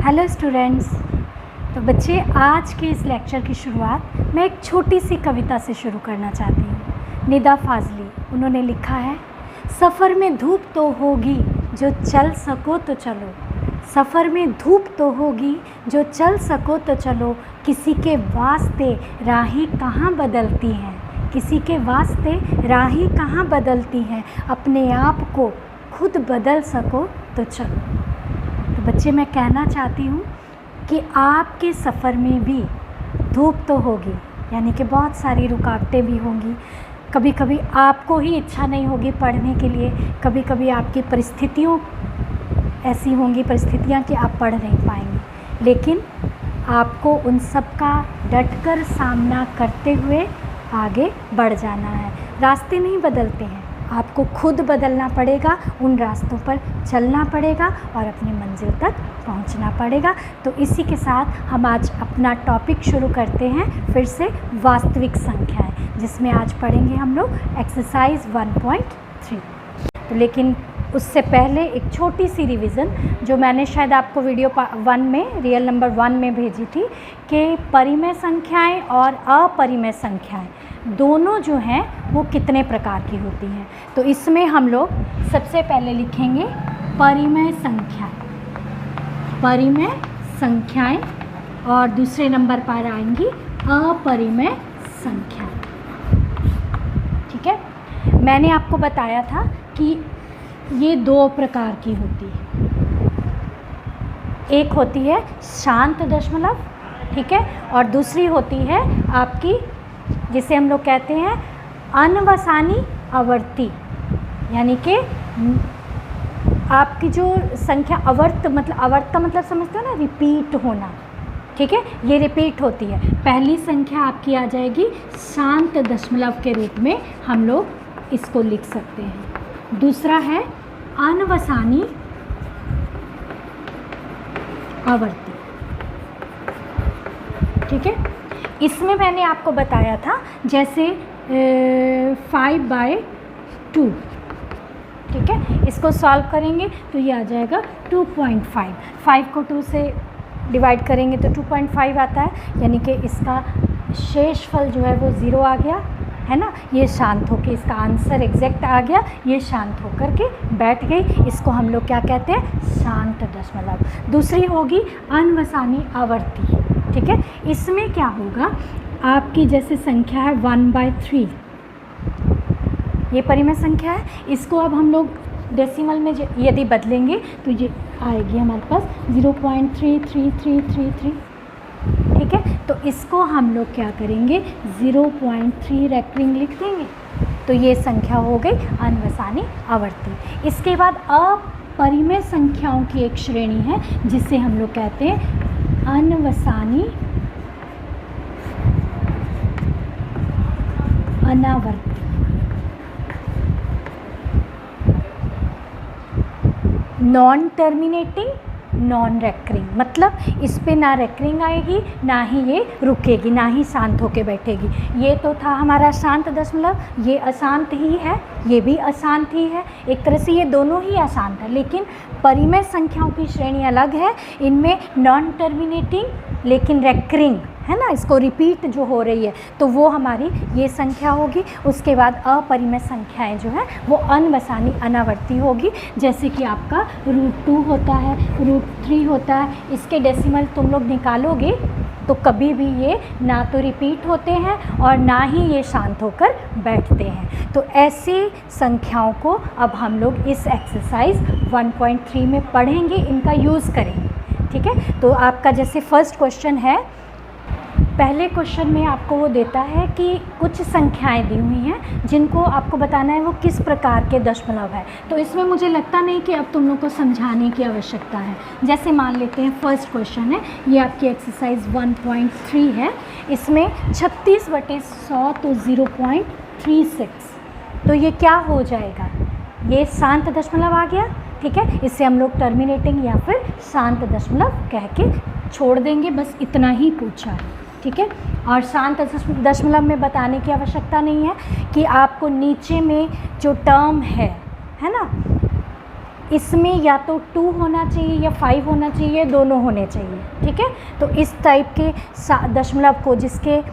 Hello students. तो बच्चे, आज के इस लेक्चर की शुरुआत मैं एक छोटी सी कविता से शुरू करना चाहती हूँ। निदा फाजली उन्होंने लिखा है, सफ़र में धूप तो होगी जो चल सको तो चलो, सफ़र में धूप तो होगी जो चल सको तो चलो, किसी के वास्ते राहें कहाँ बदलती हैं, किसी के वास्ते राहें कहाँ बदलती हैं, अपने आप को खुद बदल सको तो चलो। तो बच्चे, मैं कहना चाहती हूँ कि आपके सफ़र में भी धूप तो होगी, यानी कि बहुत सारी रुकावटें भी होंगी। कभी कभी आपको ही इच्छा नहीं होगी पढ़ने के लिए, कभी कभी आपकी परिस्थितियों ऐसी होंगी परिस्थितियाँ कि आप पढ़ नहीं पाएंगे, लेकिन आपको उन सब का डटकर सामना करते हुए आगे बढ़ जाना है। रास्ते नहीं बदलते हैं, आपको खुद बदलना पड़ेगा, उन रास्तों पर चलना पड़ेगा और अपनी मंजिल तक पहुंचना पड़ेगा। तो इसी के साथ हम आज अपना टॉपिक शुरू करते हैं, फिर से वास्तविक संख्याएं, जिसमें आज पढ़ेंगे हम लोग एक्सरसाइज 1.3। तो लेकिन उससे पहले एक छोटी सी रिवीज़न जो मैंने शायद आपको वीडियो 1 में, रियल नंबर 1 में भेजी थी, कि परिमेय संख्याएं और अपरिमेय संख्याएं दोनों जो हैं वो कितने प्रकार की होती हैं। तो इसमें हम लोग सबसे पहले लिखेंगे परिमेय संख्याएं, परिमेय संख्याएं, और दूसरे नंबर पर आएंगी अपरिमेय संख्याएं। ठीक है, मैंने आपको बताया था कि ये दो प्रकार की होती है। एक होती है शांत दशमलव, ठीक है, और दूसरी होती है आपकी, जिसे हम लोग कहते हैं अनवसानी आवर्ती, यानी कि आपकी जो संख्या आवर्त का मतलब समझते हो ना, रिपीट होना। ठीक है, ये रिपीट होती है। पहली संख्या आपकी आ जाएगी शांत दशमलव के रूप में, हम लोग इसको लिख सकते हैं। दूसरा है अनवसानी आवर्ती। ठीक है, इसमें मैंने आपको बताया था जैसे 5/2, ठीक है, इसको सॉल्व करेंगे तो ये आ जाएगा 2.5। 5 को 2 से डिवाइड करेंगे तो 2.5 आता है, यानी कि इसका शेषफल जो है वो 0 आ गया, है ना। ये शांत होकर, इसका आंसर एग्जैक्ट आ गया, ये शांत होकर के बैठ गई। इसको हम लोग क्या कहते हैं, शांत दशमलव। दूसरी होगी अनवसानी आवर्ती। ठीक है, इसमें क्या होगा, आपकी जैसे संख्या है 1/3, ये परिमेय संख्या है, इसको अब हम लोग डेसिमल में यदि बदलेंगे तो ये आएगी हमारे पास 0.33333। ठीक है, तो इसको हम लोग क्या करेंगे, 0.3 रेक्टिंग लिख देंगे, तो ये संख्या हो गई अनवसानी आवर्ती। इसके बाद अपरिमेय संख्याओं की एक श्रेणी है जिसे हम लोग कहते हैं अनवसानी अनावर्ती। नॉन टर्मिनेटिंग, नॉन रेकरिंग, मतलब इस पे ना रेकरिंग आएगी, ना ही ये रुकेगी, ना ही शांत होके बैठेगी। ये तो था हमारा शांत दशमलव, ये अशांत ही है, ये भी अशांत ही है। एक तरह से ये दोनों ही अशांत है, लेकिन परिमेय संख्याओं की श्रेणी अलग है। इनमें नॉन टर्मिनेटिंग लेकिन रेकरिंग है ना, इसको रिपीट जो हो रही है, तो वो हमारी ये संख्या होगी। उसके बाद अपरिमेय संख्याएं जो है वो अनवसानी अनावर्ती होगी, जैसे कि आपका √2 होता है, √3 होता है। इसके डेसिमल तुम लोग निकालोगे तो कभी भी ये ना तो रिपीट होते हैं और ना ही ये शांत होकर बैठते हैं। तो ऐसी संख्याओं को अब हम लोग इस एक्सरसाइज 1.3 में पढ़ेंगे, इनका यूज़ करेंगे। ठीक है, तो आपका जैसे फर्स्ट क्वेश्चन है, पहले क्वेश्चन में आपको वो देता है कि कुछ संख्याएं दी हुई हैं जिनको आपको बताना है वो किस प्रकार के दशमलव है। तो इसमें मुझे लगता नहीं कि अब तुम लोग को समझाने की आवश्यकता है। जैसे मान लेते हैं फर्स्ट क्वेश्चन है, ये आपकी एक्सरसाइज 1.3 है, इसमें 36/100 तो 0.36, तो ये क्या हो जाएगा, ये शांत दशमलव आ गया। ठीक है, इसे हम लोग टर्मिनेटिंग या फिर शांत दशमलव कह के छोड़ देंगे, बस इतना ही पूछा है। ठीक है, और शांत दशमलव में बताने की आवश्यकता नहीं है कि आपको नीचे में जो टर्म है ना, इसमें या तो 2 होना चाहिए या 5 होना चाहिए, दोनों होने चाहिए, ठीक है। तो इस टाइप के दशमलव को जिसके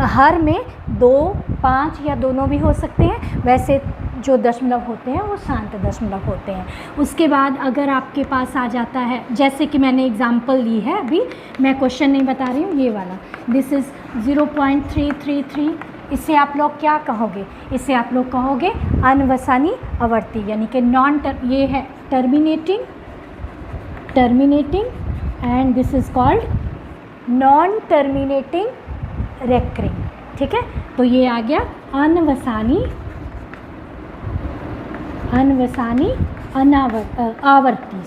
हर में 2, 5 या दोनों भी हो सकते हैं, वैसे जो दशमलव होते हैं वो शांत दशमलव होते हैं। उसके बाद अगर आपके पास आ जाता है, जैसे कि मैंने एग्जांपल ली है, अभी मैं क्वेश्चन नहीं बता रही हूँ, ये वाला दिस इज़ 0.333, इसे आप लोग क्या कहोगे? इसे आप लोग कहोगे अनवसानी आवर्ती, यानी कि ये है terminating and this is called non terminating recurring, ठीक है। तो ये आ गया आवर्ती,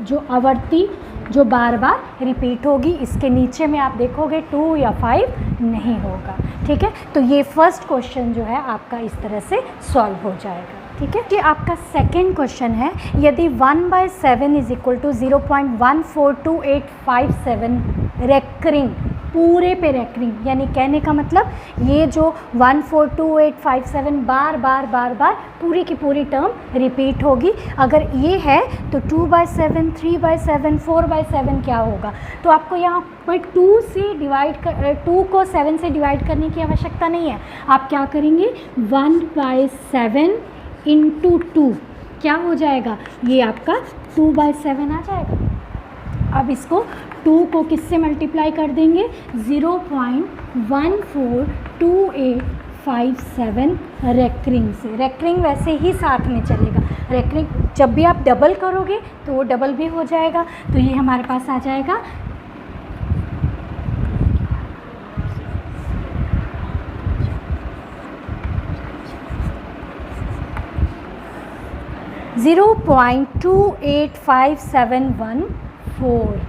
जो आवर्ती जो बार बार रिपीट होगी, इसके नीचे में आप देखोगे 2 या 5 नहीं होगा, ठीक है। तो ये फर्स्ट क्वेश्चन जो है आपका इस तरह से सॉल्व हो जाएगा, ठीक है। ये आपका सेकंड क्वेश्चन है, यदि 1/7 इज इक्वल टू 0.142857 रेकरिंग, पूरे पे रेकरिंग, यानी कहने का मतलब ये जो 142857 बार बार पूरी की पूरी टर्म रिपीट होगी। अगर ये है तो 2/7, 3/7, 4/7 क्या होगा? तो आपको यहाँ पर 2 को 7 से डिवाइड करने की आवश्यकता नहीं है। आप क्या करेंगे, 1/7 इंटू 2 क्या हो जाएगा? ये आपका 2/7 आ जाएगा। अब इसको 2 को किससे मल्टीप्लाई कर देंगे? 0.142857 रेकरिंग से। रेकरिंग वैसे ही साथ में चलेगा, रेकरिंग जब भी आप डबल करोगे तो वो डबल भी हो जाएगा। तो ये हमारे पास आ जाएगा 0.285714।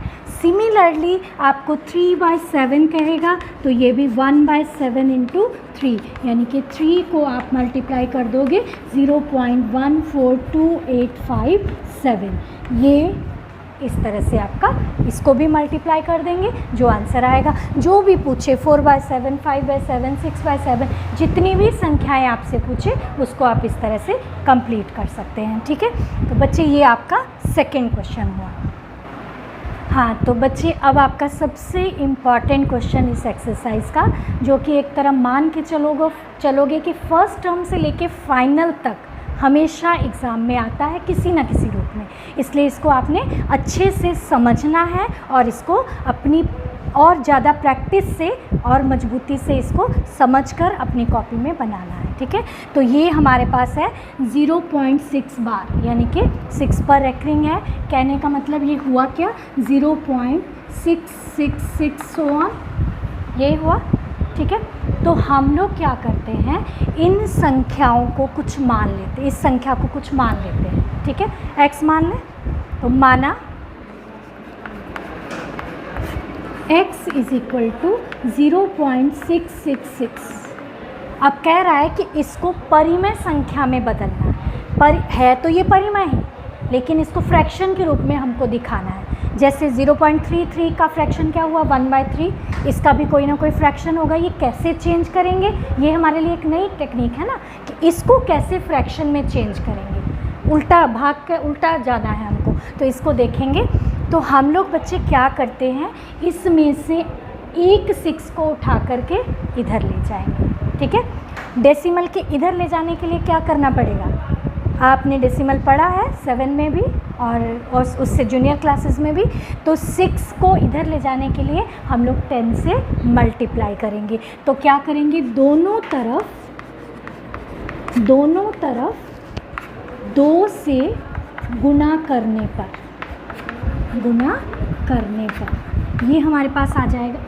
सिमिलरली आपको 3/7 कहेगा तो ये भी 1/7 इंटू 3, यानी कि 3 को आप मल्टीप्लाई कर दोगे 0.142857। ये इस तरह से आपका इसको भी मल्टीप्लाई कर देंगे, जो आंसर आएगा। जो भी पूछे 4/7, 5/7, 6/7, जितनी भी संख्याएं आपसे पूछे उसको आप इस तरह से कंप्लीट कर सकते हैं, ठीक है। तो बच्चे ये आपका सेकंड क्वेश्चन हुआ। हाँ, तो बच्चे अब आपका सबसे इम्पॉर्टेंट क्वेश्चन इस एक्सरसाइज का, जो कि एक तरह मान के चलोगे कि फर्स्ट टर्म से लेके फाइनल तक हमेशा एग्ज़ाम में आता है किसी ना किसी रूप में, इसलिए इसको आपने अच्छे से समझना है और इसको अपनी और ज़्यादा प्रैक्टिस से और मजबूती से इसको समझकर अपनी कॉपी में बनाना है, ठीक है। तो ये हमारे पास है 0.6 बार, यानी कि 6 पर रेकरिंग है। कहने का मतलब ये हुआ क्या, 0.666 सो ऑन, ये हुआ, ठीक है। तो हम लोग क्या करते हैं, इन संख्याओं को कुछ मान लेते हैं, इस संख्या को कुछ मान लेते हैं, ठीक है। x मान लें, तो माना x इज इक्वल टू 0.666। अब कह रहा है कि इसको परिमेय संख्या में बदलना है, तो ये परिमेय है, लेकिन इसको फ्रैक्शन के रूप में हमको दिखाना है। जैसे 0.33 का फ्रैक्शन क्या हुआ, 1/3, इसका भी कोई ना कोई फ्रैक्शन होगा। ये कैसे चेंज करेंगे, ये हमारे लिए एक नई टेक्निक है ना, कि इसको कैसे फ्रैक्शन में चेंज करेंगे। उल्टा भाग के उल्टा जाना है हमको, तो इसको देखेंगे। तो हम लोग बच्चे क्या करते हैं, इसमें से एक 6 को उठा करके इधर ले जाएंगे, ठीक है। डेसिमल के इधर ले जाने के लिए क्या करना पड़ेगा, आपने डेसिमल पढ़ा है 7 में भी और उससे जूनियर क्लासेस में भी। तो 6 को इधर ले जाने के लिए हम लोग 10 से मल्टीप्लाई करेंगे। तो क्या करेंगे, दोनों तरफ 2 से गुना करने पर ये हमारे पास आ जाएगा,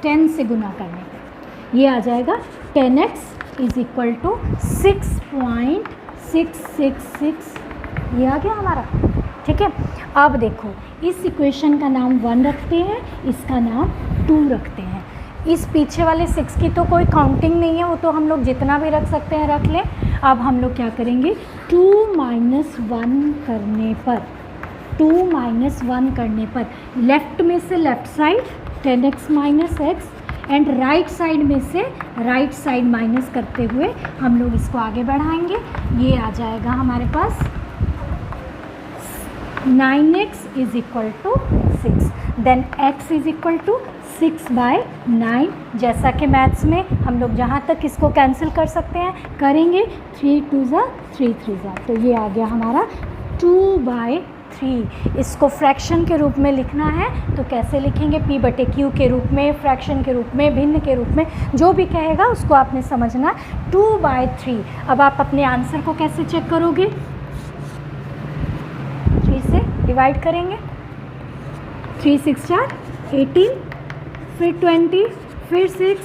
10 से गुना करने पर ये आ जाएगा 10x इज इक्वल टू 6.666, ये आ गया हमारा, ठीक है। अब देखो, इस इक्वेशन का नाम 1 रखते हैं, इसका नाम 2 रखते हैं। इस पीछे वाले 6 की तो कोई काउंटिंग नहीं है, वो तो हम लोग जितना भी रख सकते हैं रख लें। अब हम लोग क्या करेंगे, 2 - 1 करने पर लेफ़्ट में से left side 10x - x and right side में से राइट साइड माइनस करते हुए हम लोग इसको आगे बढ़ाएंगे। ये आ जाएगा हमारे पास 9x is equal to 6, then x is equal to 6/9। जैसा कि मैथ्स में हम लोग जहाँ तक इसको कैंसिल कर सकते हैं करेंगे, 3 2 ज़ा 3 3 ज़ा, तो ये आ गया हमारा 2/3। इसको फ्रैक्शन के रूप में लिखना है तो कैसे लिखेंगे, p/q के रूप में, फ्रैक्शन के रूप में, भिन्न के रूप में, जो भी कहेगा उसको आपने समझना, 2/3। अब आप अपने आंसर को कैसे चेक करोगे, 3 से डिवाइड करेंगे, 3 6 4 18, फिर 20, फिर 6,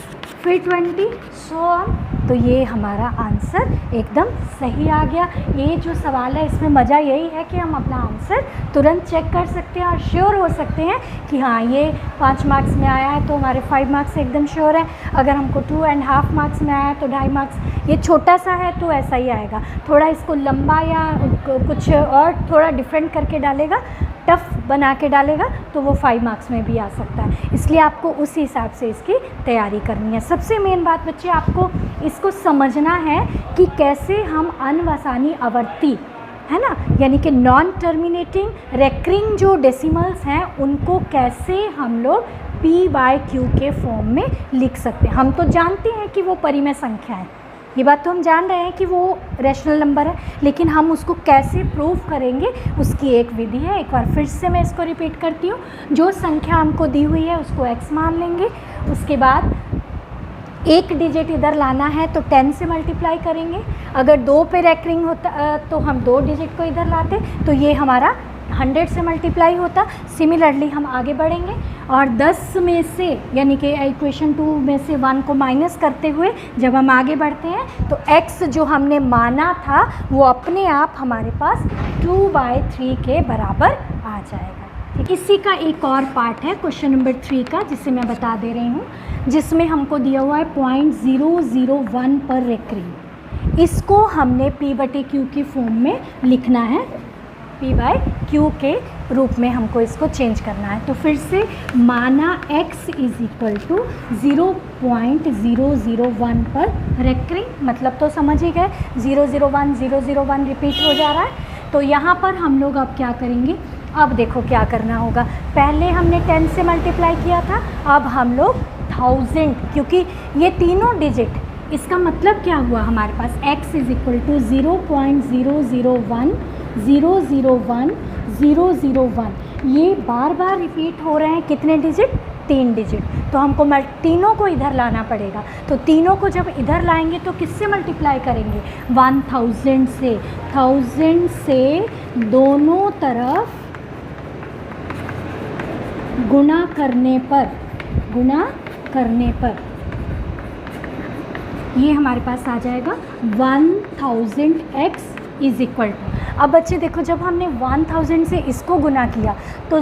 फिर 20, सो ऑन। तो ये हमारा आंसर एकदम सही आ गया। ये जो सवाल है इसमें मज़ा यही है कि हम अपना आंसर तुरंत चेक कर सकते हैं और श्योर हो सकते हैं कि हाँ ये 5 मार्क्स में आया है तो हमारे 5 मार्क्स एकदम श्योर है। अगर हमको 2.5 मार्क्स में आया है तो 2.5 मार्क्स, ये छोटा सा है तो ऐसा ही आएगा। थोड़ा इसको लंबा या कुछ और थोड़ा डिफरेंट करके डालेगा, टफ बना के डालेगा तो वो 5 मार्क्स में भी आ सकता है। इसलिए आपको उसी हिसाब से इसकी तैयारी करनी है। सबसे मेन बात बच्चे आपको इसको समझना है कि कैसे हम अनवसानी आवर्ती है ना, यानी कि नॉन टर्मिनेटिंग रेकरिंग जो डेसिमल्स हैं उनको कैसे हम लोग p/q के फॉर्म में लिख सकते हैं। हम तो जानते हैं कि वो परिमेय संख्या है, ये बात तो हम जान रहे हैं कि वो रैशनल नंबर है, लेकिन हम उसको कैसे प्रूव करेंगे उसकी एक विधि है। एक बार फिर से मैं इसको रिपीट करती हूँ। जो संख्या हमको दी हुई है उसको x मान लेंगे, उसके बाद एक डिजिट इधर लाना है तो 10 से मल्टीप्लाई करेंगे। अगर 2 पे रेकरिंग होता तो हम 2 डिजिट को इधर लाते तो ये हमारा 100 से मल्टीप्लाई होता। सिमिलरली हम आगे बढ़ेंगे और 10 में से यानी कि इक्वेशन 2 में से 1 को माइनस करते हुए जब हम आगे बढ़ते हैं तो x जो हमने माना था वो अपने आप हमारे पास 2/3 के बराबर आ जाएगा। ठीक, इसी का एक और पार्ट है क्वेश्चन नंबर 3 का, जिसे मैं बता दे रही हूँ, जिसमें हमको दिया हुआ है 0.001 पर रेकरिंग। इसको हमने p/q की फॉर्म में लिखना है, p/q के रूप में हमको इसको चेंज करना है। तो फिर से माना x इज इक्वल टू 0.001 पर रेकरिंग, मतलब तो समझ ही गए 001 रिपीट हो जा रहा है। तो यहाँ पर हम लोग अब क्या करेंगे, अब देखो क्या करना होगा। पहले हमने 10 से मल्टीप्लाई किया था, अब हम लोग 1000, क्योंकि ये तीनों डिजिट, इसका मतलब क्या हुआ हमारे पास x इज इक्वल टू 0.001 ये बार बार रिपीट हो रहे हैं। कितने डिजिट, 3 डिजिट। तो हमको तीनों को इधर लाना पड़ेगा। तो तीनों को जब इधर लाएंगे तो किससे मल्टीप्लाई करेंगे, 1000 से। 1000 से दोनों तरफ गुणा करने पर ये हमारे पास आ जाएगा 1000x इज इक्वल टू। अब बच्चे देखो, जब हमने 1000 से इसको गुना किया तो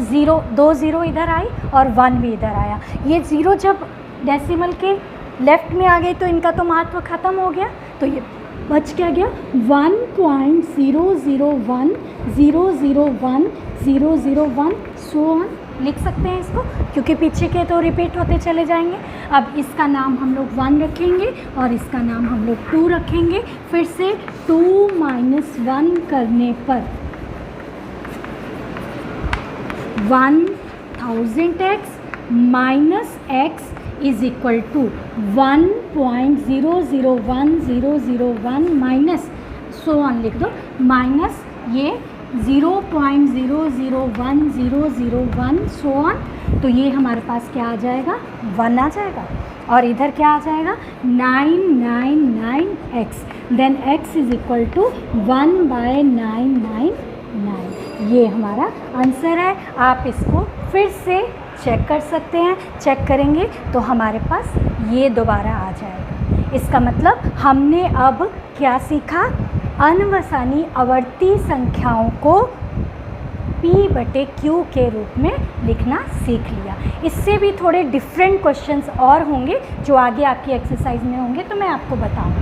2 0 इधर आई और 1 भी इधर आया। ये 0 जब डेसिमल के लेफ्ट में आ गए तो इनका तो महत्व ख़त्म हो गया, तो ये बच क्या गया 1.001 सो ऑन लिख सकते हैं इसको, क्योंकि पीछे के तो रिपीट होते चले जाएंगे। अब इसका नाम हम लोग 1 रखेंगे और इसका नाम हम लोग 2 रखेंगे। फिर से 2 - 1 करने पर 1000x minus x is equal to 1.001 minus so on लिख दो, माइनस ये 0.001 सो ऑन। तो ये हमारे पास क्या आ जाएगा, 1 आ जाएगा। और इधर क्या आ जाएगा 999x, then x is equal to 1/999। ये हमारा आंसर है। आप इसको फिर से चेक कर सकते हैं। चेक करेंगे तो हमारे पास ये दोबारा आ जाएगा। इसका मतलब हमने अब क्या सीखा, अनवसानी आवर्ती संख्याओं को p/q के रूप में लिखना सीख लिया। इससे भी थोड़े डिफरेंट क्वेश्चंस और होंगे जो आगे आपकी एक्सरसाइज में होंगे, तो मैं आपको बताऊंगी।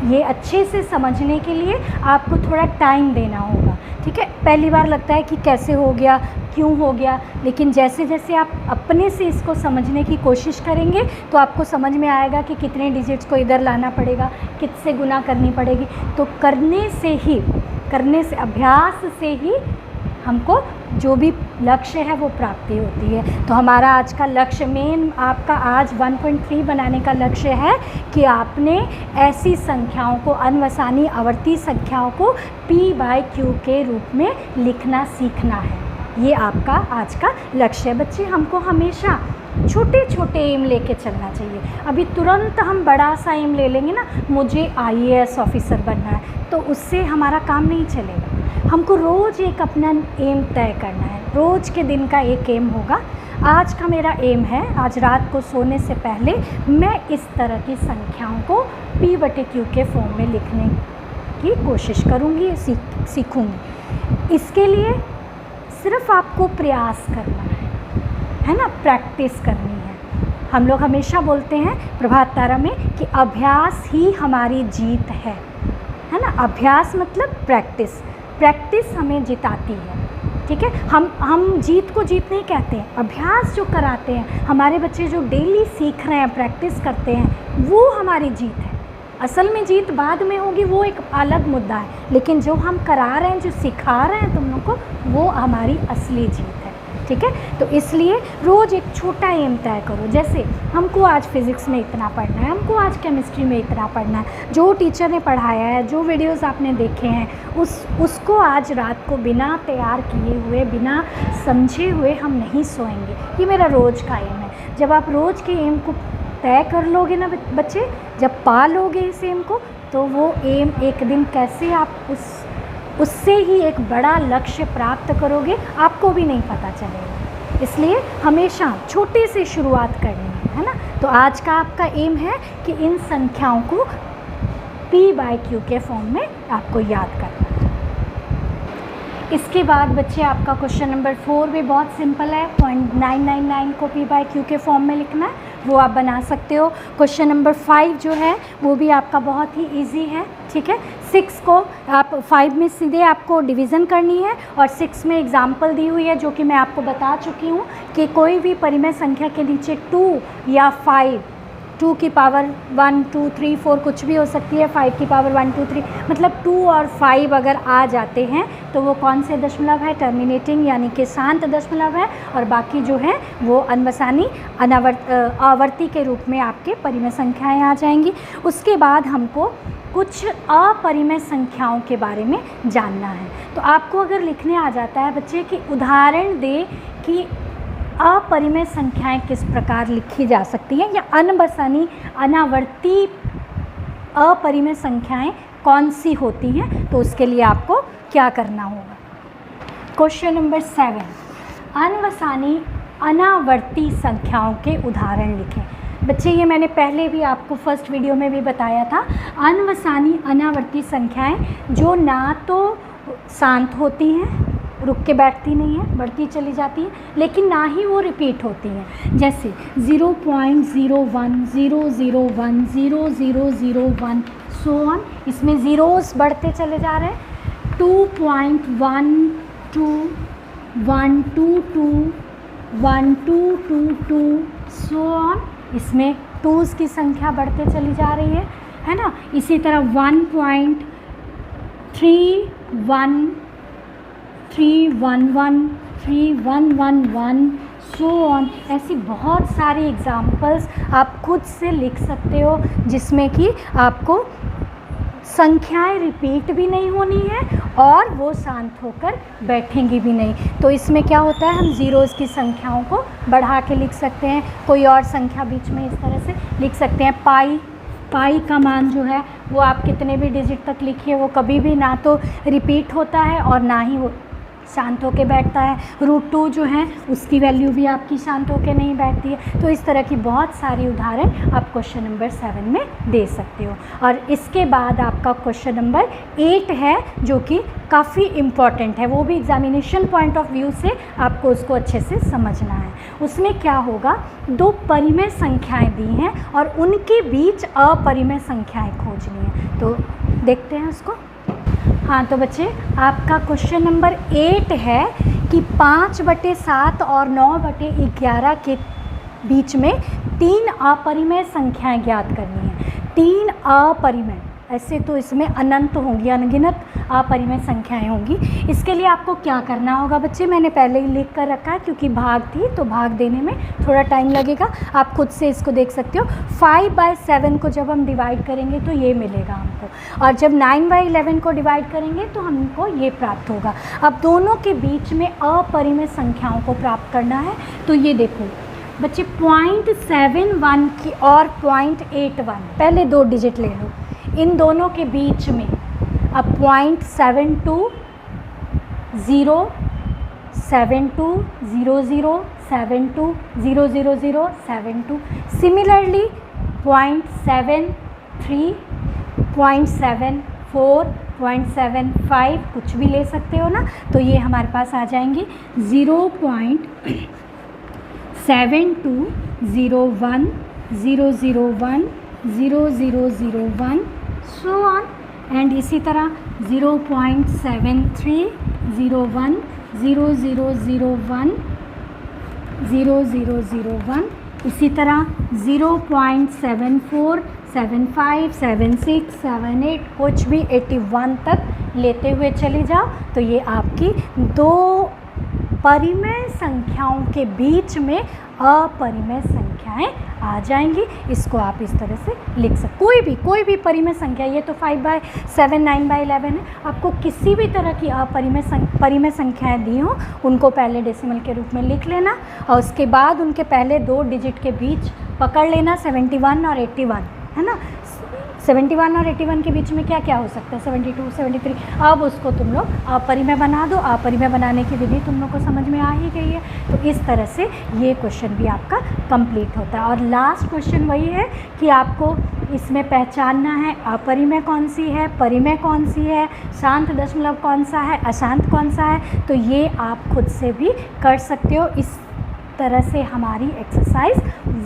ये अच्छे से समझने के लिए आपको थोड़ा टाइम देना होगा, ठीक है। पहली बार लगता है कि कैसे हो गया, क्यों हो गया, लेकिन जैसे जैसे आप अपने से इसको समझने की कोशिश करेंगे तो आपको समझ में आएगा कि कितने डिजिट्स को इधर लाना पड़ेगा, किससे गुना करनी पड़ेगी। तो करने से, अभ्यास से ही हमको जो भी लक्ष्य है वो प्राप्ति होती है। तो हमारा आज का लक्ष्य मेन आपका आज 1.3 बनाने का लक्ष्य है कि आपने ऐसी संख्याओं को, अनवसानी आवर्ती संख्याओं को p/q के रूप में लिखना सीखना है। ये आपका आज का लक्ष्य है। बच्चे, हमको हमेशा छोटे छोटे एम लेके चलना चाहिए। अभी तुरंत हम बड़ा सा एम ले लेंगे ना, मुझे IAS ऑफिसर बनना है, तो उससे हमारा काम नहीं चलेगा। हमको रोज़ एक अपना एम तय करना है, रोज़ के दिन का एक एम होगा। आज का मेरा एम है, आज रात को सोने से पहले मैं इस तरह की संख्याओं को p/q के फॉर्म में लिखने की कोशिश करूँगी, सीखूँगी। इसके लिए सिर्फ आपको प्रयास करना है ना, प्रैक्टिस करनी है। हम लोग हमेशा बोलते हैं प्रभात तारा में कि अभ्यास ही हमारी जीत है ना। अभ्यास मतलब प्रैक्टिस, प्रैक्टिस हमें जिताती है, ठीक है। हम जीत को जीत नहीं कहते हैं, अभ्यास जो कराते हैं हमारे बच्चे, जो डेली सीख रहे हैं, प्रैक्टिस करते हैं, वो हमारी जीत है। असल में जीत बाद में होगी, वो एक अलग मुद्दा है, लेकिन जो हम करा रहे हैं, जो सिखा रहे हैं तुम लोग को, वो हमारी असली जीत है, ठीक है। तो इसलिए रोज़ एक छोटा एम तय करो। जैसे हमको आज फिज़िक्स में इतना पढ़ना है, हमको आज केमिस्ट्री में इतना पढ़ना है, जो टीचर ने पढ़ाया है, जो वीडियोस आपने देखे हैं, उसको आज रात को बिना तैयार किए हुए, बिना समझे हुए हम नहीं सोएंगे। ये मेरा रोज़ का एम है। जब आप रोज़ के एम को तय कर लोगे ना बच्चे, जब पा लोगे इस एम को, तो वो एम एक दिन कैसे आप उससे ही एक बड़ा लक्ष्य प्राप्त करोगे, आपको भी नहीं पता चलेगा। इसलिए हमेशा छोटे से शुरुआत करनी है ना। तो आज का आपका एम है कि इन संख्याओं को p/q के फॉर्म में आपको याद करना है। इसके बाद बच्चे आपका क्वेश्चन नंबर 4 भी बहुत सिंपल है। 0.999 को p/q के फॉर्म में लिखना है, वो आप बना सकते हो। क्वेश्चन नंबर 5 जो है वो भी आपका बहुत ही इजी है, ठीक है। 6 को आप 5 में सीधे आपको डिवीज़न करनी है, और 6 में एग्जाम्पल दी हुई है जो कि मैं आपको बता चुकी हूँ कि कोई भी परिमेय संख्या के नीचे 2 या 5, 2 की पावर 1 2 3 4 कुछ भी हो सकती है, 5 की पावर 1 2 3, मतलब 2 और 5 अगर आ जाते हैं तो वो कौन से दशमलव है, टर्मिनेटिंग यानी कि शांत दशमलव है, और बाकी जो है वो अनवसानी आवर्ती के रूप में आपके परिमेय संख्याएं आ जाएंगी। उसके बाद हमको कुछ अपरिमेय संख्याओं के बारे में जानना है। तो आपको अगर लिखने आ जाता है बच्चे कि उदाहरण दे कि अपरिमेय संख्याएं किस प्रकार लिखी जा सकती हैं, या अनवसानी अनावर्ती अपरिमेय संख्याएं कौन सी होती हैं, तो उसके लिए आपको क्या करना होगा। क्वेश्चन नंबर 7, अनवसानी अनावर्ती संख्याओं के उदाहरण लिखें। बच्चे, ये मैंने पहले भी आपको फर्स्ट वीडियो में भी बताया था। अनवसानी अनावर्ती संख्याएं जो ना तो शांत होती हैं, रुक के बैठती नहीं है, बढ़ती चली जाती है, लेकिन ना ही वो रिपीट होती हैं। जैसे 0.01 001 0001 सो ऑन, इसमें ज़ीरोज़ बढ़ते चले जा रहे हैं। 2.12 122 1222 सो ऑन, इसमें टूज़ की संख्या बढ़ते चली जा रही है ना। इसी तरह 1.311 311 3111 सो ऑन, ऐसी बहुत सारी एग्जाम्पल्स आप खुद से लिख सकते हो, जिसमें कि आपको संख्याएं रिपीट भी नहीं होनी है और वो शांत होकर बैठेंगी भी नहीं। तो इसमें क्या होता है, हम ज़ीरोज़ की संख्याओं को बढ़ा के लिख सकते हैं, कोई और संख्या बीच में इस तरह से लिख सकते हैं। पाई का मान जो है वो आप कितने भी डिजिट तक लिखिए, वो कभी भी ना तो रिपीट होता है और ना ही वो शांत होके बैठता है। √2 जो है उसकी वैल्यू भी आपकी शांत होके नहीं बैठती है। तो इस तरह की बहुत सारी उदाहरण आप क्वेश्चन नंबर 7 में दे सकते हो। और इसके बाद आपका क्वेश्चन नंबर 8 है, जो कि काफ़ी इम्पॉर्टेंट है, वो भी एग्जामिनेशन पॉइंट ऑफ व्यू से आपको उसको अच्छे से समझना है। उसमें क्या होगा, 2 परिमेय संख्याएं दी हैं और उनके बीच अपरिमेय संख्याएं खोजनी है। तो देखते हैं उसको। हाँ, तो बच्चे आपका क्वेश्चन नंबर 8 है कि 5/7 और 9/11 के बीच में 3 अपरिमेय संख्याएं ज्ञात करनी है। 3 अपरिमेय, ऐसे तो इसमें अनंत होंगी, अनगिनत अपरिमेय संख्याएं होंगी। इसके लिए आपको क्या करना होगा बच्चे, मैंने पहले ही लिख कर रखा है क्योंकि भाग थी तो भाग देने में थोड़ा टाइम लगेगा, आप खुद से इसको देख सकते हो। 5/7 को जब हम डिवाइड करेंगे तो ये मिलेगा हमको, और जब 9/11 को डिवाइड करेंगे तो हमको ये प्राप्त होगा। अब दोनों के बीच में अपरिमेय संख्याओं को प्राप्त करना है, तो ये देखो बच्चे 0.71 की और 0.81, पहले 2 डिजिट ले लो, इन दोनों के बीच में अब 0.72 0 72 00 72 000 72, सिमिलरली 0.73 0.74 0.75 कुछ भी ले सकते हो ना, तो ये हमारे पास आ जाएंगे 0.7201 001 0001 सो ऑन, एंड इसी तरह 0.73 01 0001 0001, इसी तरह 0.74 75 76 78 कुछ भी 81 तक लेते हुए चली जाओ, तो ये आपकी दो परिमेय संख्याओं के बीच में अपरिमेय संख्याएं आ जाएंगी। इसको आप इस तरह से लिख सकते, कोई भी परिमेय संख्या, ये तो 5/7 9/11 है, आपको किसी भी तरह की परिमेय संख्याएं दी हो उनको पहले डेसिमल के रूप में लिख लेना, और उसके बाद उनके पहले 2 डिजिट के बीच पकड़ लेना 71 और 81, है ना। 71 और 81 के बीच में क्या क्या हो सकता है, 72 73, अब उसको तुम लोग अपरिमेय बना दो। अपरिमेय बनाने की विधि तुम लोग को समझ में आ ही गई है, तो इस तरह से ये क्वेश्चन भी आपका कंप्लीट होता है। और लास्ट क्वेश्चन वही है कि आपको इसमें पहचानना है अपरिमेय कौन सी है, परिमेय कौन सी है, शांत दशमलव कौन सा है, अशांत कौन सा है, तो ये आप खुद से भी कर सकते हो। इस तरह से हमारी एक्सरसाइज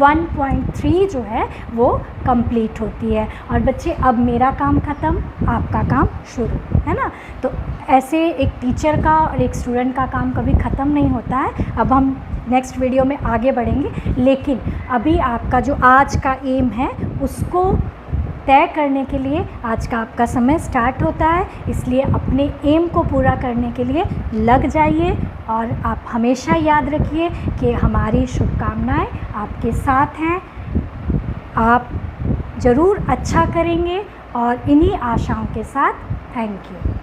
1.3 जो है वो कंप्लीट होती है। और बच्चे अब मेरा काम ख़त्म, आपका काम शुरू, है ना। तो ऐसे एक टीचर का और एक स्टूडेंट का काम कभी ख़त्म नहीं होता है। अब हम नेक्स्ट वीडियो में आगे बढ़ेंगे, लेकिन अभी आपका जो आज का एम है उसको तय करने के लिए आज का आपका समय स्टार्ट होता है, इसलिए अपने एम को पूरा करने के लिए लग जाइए। और आप हमेशा याद रखिए कि हमारी शुभकामनाएं आपके साथ हैं, आप ज़रूर अच्छा करेंगे, और इन्हीं आशाओं के साथ थैंक यू।